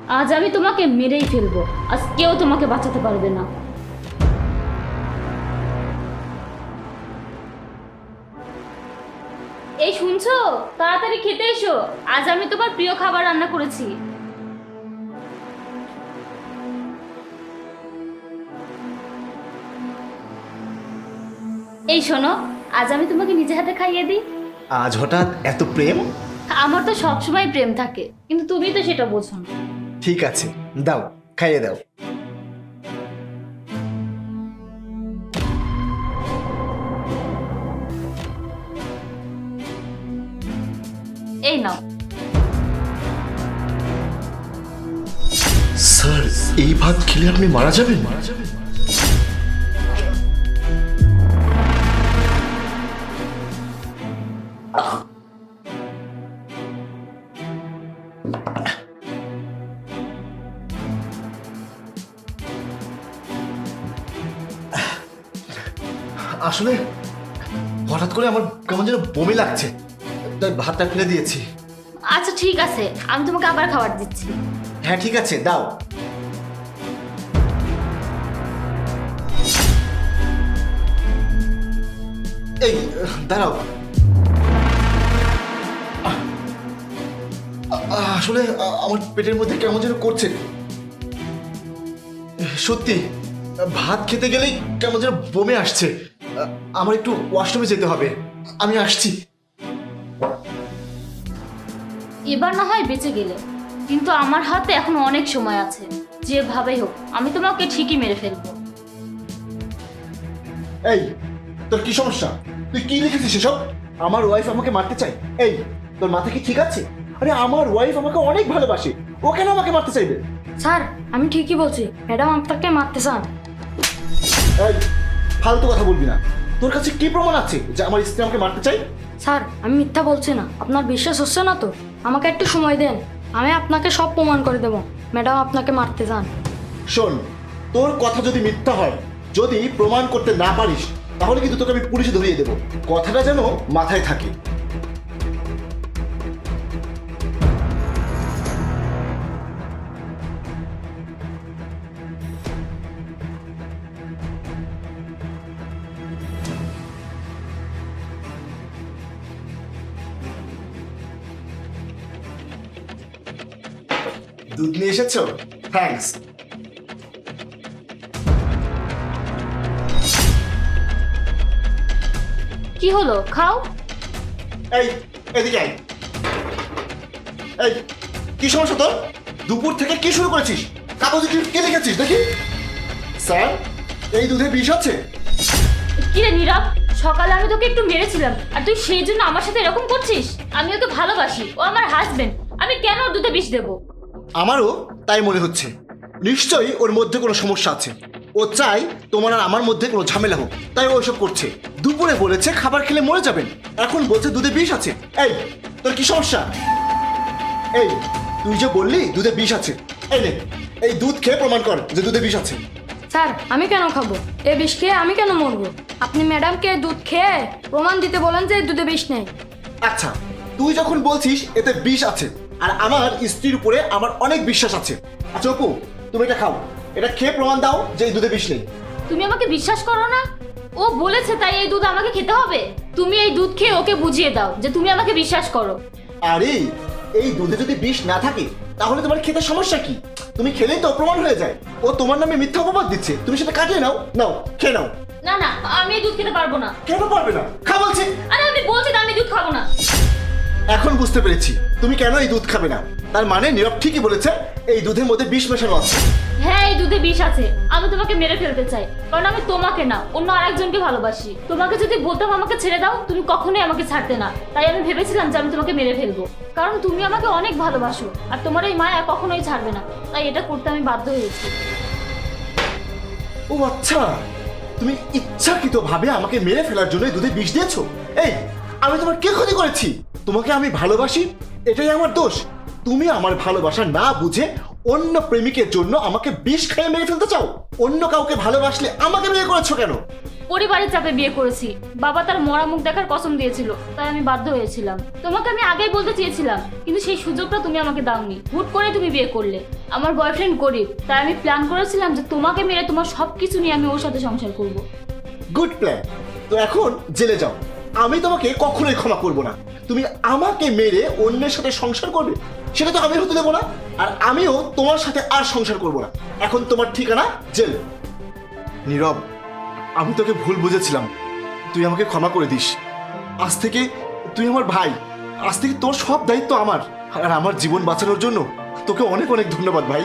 আজ আমি তোমাকে মেরেই ফেলবো। আজ কেউ তোমাকে বাঁচাতে পারবে না। এই শুনছো, তাড়াতাড়ি খেতে এসো। আজ আমি তোমার প্রিয় খাবার রান্না করেছি। এই শোনো, আজ আমি তোমাকে নিজে হাতে খাইয়ে দিই। আজ হঠাৎ এত প্রেম? আমার তো সবসময় প্রেম থাকে, কিন্তু তুমি তো সেটা বোঝো না। ঠিক আছে, দাও, খাইয়ে দাও। এই নাও। স্যার, এই ভাত খেলে আপনি মারা যাবেন? আসলে হঠাৎ করে আমার কেমন যেন বমি লাগছে, তাই ভাতটা ফেলে দিয়েছি। আচ্ছা ঠিক আছে, আমি তোমাকে আবার খাবার দিচ্ছি। হ্যাঁ ঠিক আছে, দাও। এই দাঁড়াও। আসলে আমার পেটের মধ্যে কেমন যেন করছে। সত্যি ভাত খেতে গেলেই কেমন যেন বমি আসছে। আমার একটু ওয়াশরুমে যেতে হবে, আমি আসছি। এবার না হয় বেঁচে গেলে, কিন্তু আমার হাতে এখনো অনেক সময় আছে। যেভাবেই হোক আমি তোমাকে ঠিকই মেরে ফেলবো। এই, তোর কি সমস্যা? তুই কি লিখেছিস এসব? আমার ওয়াইফ আমাকে মারতে চাই? এই, তোর মাথা কি ঠিক আছে? আরে আমার ওয়াইফ আমাকে অনেক ভালোবাসে, ও কেন আমাকে মারতে চাইবে? স্যার, আমি ঠিকই বলছি, ম্যাডাম আপনাকে মারতে চান। এই, ফালতু কথা বলবি না। তোর কাছে কি প্রমাণ আছে যে আমার স্ত্রী আমাকে মারতে চাই? স্যার, আমি মিথ্যা বলছি না। আপনার বিশ্বাস হচ্ছে না তো আমাকে একটু সময় দেন, আমি আপনাকে সব প্রমাণ করে দেব ম্যাডাম আপনাকে মারতে চান। শোন, তোর কথা যদি মিথ্যা হয়, যদি প্রমাণ করতে না পারিস, তাহলে কিন্তু তোকে আমি পুলিশে ধরিয়ে দেবো। কথাটা যেন মাথায় থাকে। দুধ নিয়ে এসেছো? থ্যাঙ্কস। কি হলো, খাও। এই, এদিকে আয়। এই, কি সমস্যা তোর? দুপুর থেকে কি শুরু করেছিস? কাগজে কে লিখেছিস দেখি? স্যার, এই দুধে বিষ আছে। কি রে নীরব, সকালে আমি তোকে একটু মেরেছিলাম আর তুই সেই জন্য আমার সাথে এরকম করছিস? আমি ওকে ভালোবাসি, ও আমার হাজবেন্ড। আমি কেন ওর দুধে বিষ দেবো? আমারও তাই মনে হচ্ছে। নিশ্চয়ই ওর মধ্যে কোনো সমস্যা আছে। ও চাই তোমার আর আমার মধ্যে কোনো ঝামেলা হোক, তাই ও এসব করছে। দুপুরে বলেছে খাবার খেলে মরে যাবেন, এখন বলছে দুধে বিষ আছে। এই, তোর কি সমস্যা? এই, তুই যে বললি দুধে বিষ আছে, এই নে, এই দুধ খেয়ে প্রমাণ কর যে দুধে বিষ আছে। স্যার, আমি কেন খাবো? এ বিষ খেয়ে আমি কেন মরবো? আপনি ম্যাডামকে দুধ খেয়ে প্রমাণ দিতে বলেন যে এই দুধে বিষ নেই। আচ্ছা, তুই যখন বলছিস এতে বিষ আছে, আর আমার স্ত্রীর উপরে আমার অনেক বিশ্বাস আছে। আচ্ছা অপু, তুমি এটা খাও, এটা খেয়ে প্রমাণ দাও যে এই দুধে বিষ নেই। তুমি আমাকে বিশ্বাস করো না? ও বলেছে তাই এই দুধ আমাকে খেতে হবে। তুমি এই দুধ খেয়ে ওকে বুঝিয়ে দাও যে তুমি আমাকে বিশ্বাস করো। আরে, এই দুধে যদি বিষ না থাকে তাহলে তোমার খেতে সমস্যা কি? তুমি খেলেই তো প্রমাণ হয়ে যায় ও তোমার নামে মিথ্যা অপবাদ দিচ্ছে। তুমি সেটা কাটিয়ে নাও। নাও, খেয়ে নাও। না না, আমি এই দুধ খেতে পারবো না। কেন পারবে না? খা বলছি। আরে আমি বলছি তো আমি দুধ খাবো না। এখন বুঝতে পেরেছি তুমি কেন এই দুধ খাবে না। তার মানে নীরব ঠিকই বলেছে, এই দুধের মধ্যে বিষ মেশানো আছে। হ্যাঁ, এই দুধে বিষ আছে। আমি তোমাকে মেরে ফেলতে চাই, কারণ আমি তোমাকে না অন্য আরেকজনকে ভালোবাসি। তোমাকে যদি বলতাম আমাকে ছেড়ে দাও, তুমি কখনোই আমাকে ছাড়তে না। তাই আমি ভেবেছিলাম যে আমি তোমাকে মেরে ফেলবো, কারণ তুমি আমাকে অনেক ভালোবাসো আর তোমার এই মায়া কখনোই ছাড়বে না। তাই এটা করতে আমি বাধ্য হয়েছি। ও আচ্ছা, তুমি ইচ্ছাকৃত ভাবে আমাকে মেরে ফেলার জন্য এই দুধে বিষ দিয়েছো। এই, আমি তোমার কি ক্ষতি করেছি? তোমাকে আমি ভালোবাসি, এটাই আমার দোষ। তুমি আমার ভালোবাসা না বুঝে অন্য প্রেমিকের জন্য আমাকে বিষ খেয়ে মেরে ফেলতে চাও। অন্য কাউকে ভালোবাসলে আমাকে বিয়ে করেছো কেন? পরিবারের চাপে বিয়ে করেছি। বাবা তার মরা মুখ দেখার কসম দিয়েছিল, তাই আমি বাধ্য হয়েছিলাম। তোমাকে আমি আগেই বলতে চেয়েছিলাম, কিন্তু সেই সুযোগটা তুমি আমাকে দাওনি। হুট করে তুমি বিয়ে করলে। আমার বয়ফ্রেন্ড গরিব, তাই আমি প্ল্যান করেছিলাম যে তোমাকে মেরে তোমার সবকিছু নিয়ে আমি ওর সাথে সংসার করব। Good plan. তো এখন জেলে যাও, আমি তোমাকে কখনোই ক্ষমা করব না। তুমি আমাকে মেরে অন্যের সাথে সংসার করবে, সেটা তো আমি হতে দেবো না। আর আমিও তোমার সাথে আর সংসার করব না। এখন তোমার ঠিকানা জেল। নীরব, আমি তোকে ভুল বুঝেছিলাম, তুই আমাকে ক্ষমা করে দিস। আজ থেকে তুই আমার ভাই, আজ থেকে তোর সব দায়িত্ব আমার। আর আমার জীবন বাঁচানোর জন্য তোকে অনেক অনেক ধন্যবাদ ভাই।